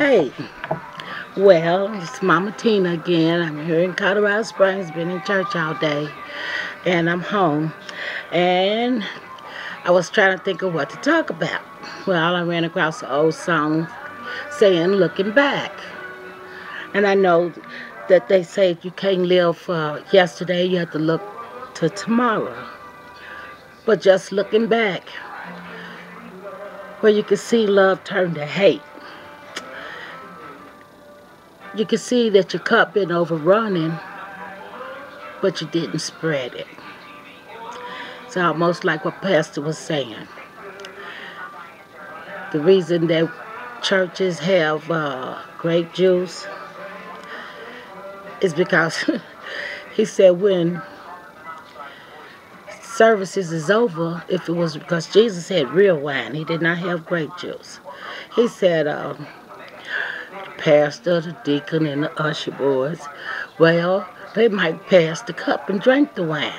Hey, well, it's Mama Tina again. I'm here in Colorado Springs, been in church all day, and I'm home. And I was trying to think of what to talk about. Well, I ran across an old song saying, looking back. And I know that they say you can't live for yesterday, you have to look to tomorrow. But just looking back, where you can see love turn to hate. You can see that your cup been overrunning, but you didn't spread it. It's almost like what Pastor was saying. The reason that churches have grape juice is because he said when services is over, if it was because Jesus had real wine, he did not have grape juice. He said, the pastor, the deacon, and the usher boys, well, they might pass the cup and drink the wine.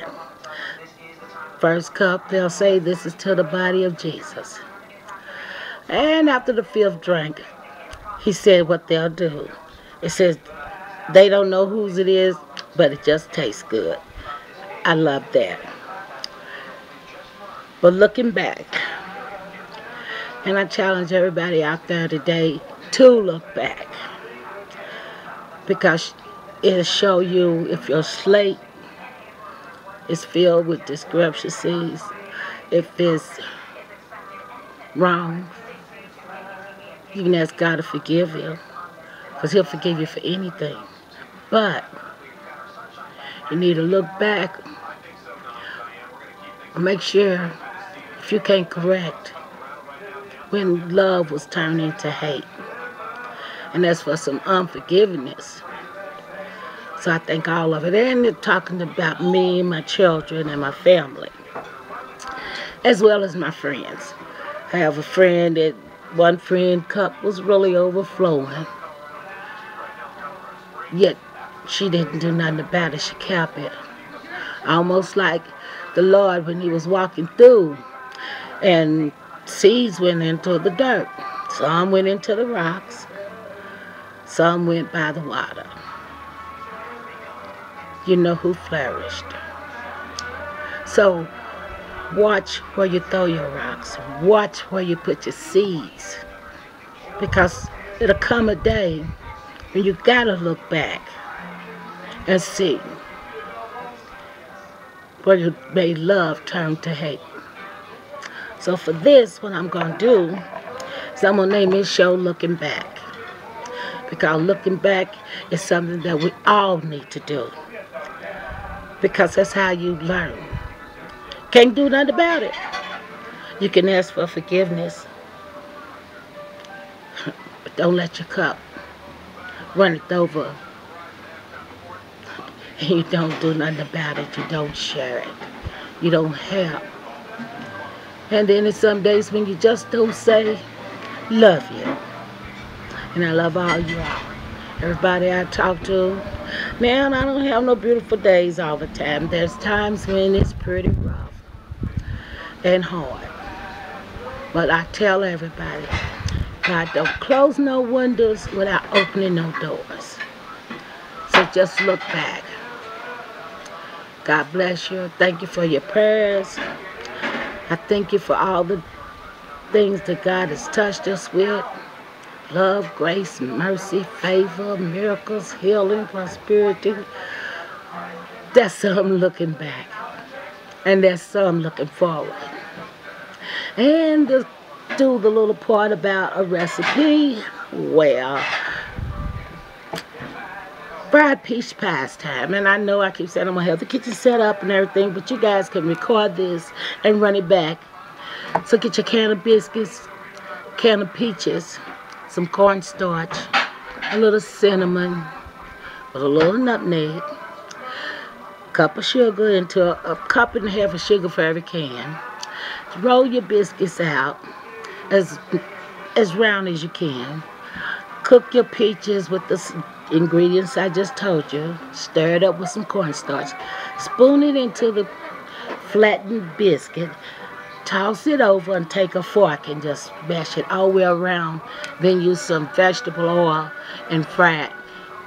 First cup, they'll say this is to the body of Jesus. And after the fifth drink, he said what they'll do. It says they don't know whose it is, but it just tastes good. I love that. But looking back, and I challenge everybody out there today to look back, because it'll show you if your slate is filled with discrepancies, if it's wrong, you can ask God to forgive you, because he'll forgive you for anything. But you need to look back and make sure if you can't correct when love was turned into hate. And that's for some unforgiveness. So I think all of it. And they're talking about me, my children, and my family, as well as my friends. I have a friend that one friend cup was really overflowing. Yet she didn't do nothing about it. She kept it. Almost like the Lord when he was walking through and seeds went into the dirt. Some went into the rocks. Some went by the water. You know who flourished. So watch where you throw your rocks. Watch where you put your seeds. Because it'll come a day when you gotta look back and see where you made love turn to hate. So for this, what I'm gonna do is I'm gonna name this show Looking Back. Because looking back is something that we all need to do. Because that's how you learn. Can't do nothing about it. You can ask for forgiveness, but don't let your cup run it over. And you don't do nothing about it. You don't share it. You don't help. And then there's some days when you just don't say, love you. And I love all you all. Everybody I talk to. Man, I don't have no beautiful days all the time. There's times when it's pretty rough and hard. But I tell everybody, God don't close no windows without opening no doors. So just look back. God bless you. Thank you for your prayers. I thank you for all the things that God has touched us with. Love, grace, mercy, favor, miracles, healing, prosperity. That's some looking back. And that's some looking forward. And to do the little part about a recipe, well, fried peach pie's time. And I know I keep saying I'm going to have the kitchen set up and everything, but you guys can record this and run it back. So get your can of biscuits, can of peaches, some cornstarch, a little cinnamon, with a little nutmeg, cup of sugar into a cup and a half of sugar for every can. Roll your biscuits out as round as you can. Cook your peaches with the ingredients I just told you. Stir it up with some cornstarch. Spoon it into the flattened biscuit. Toss it over and take a fork and just mash it all the way around. Then use some vegetable oil and fry it.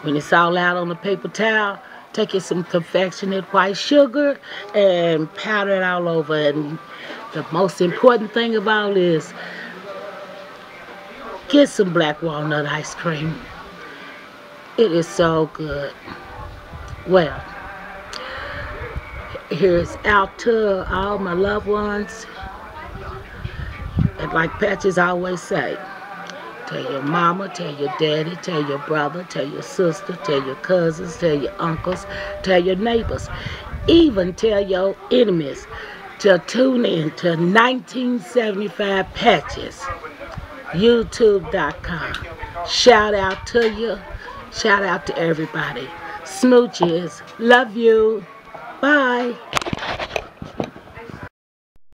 When it's all out on a paper towel, take you some confectionate white sugar and powder it all over. And the most important thing of all is get some black walnut ice cream. It is so good. Well, here's out to all my loved ones. And like Patches always say, tell your mama, tell your daddy, tell your brother, tell your sister, tell your cousins, tell your uncles, tell your neighbors, even tell your enemies to tune in to 1975 Patches, YouTube.com. Shout out to you. Shout out to everybody. Smooches. Love you. Bye.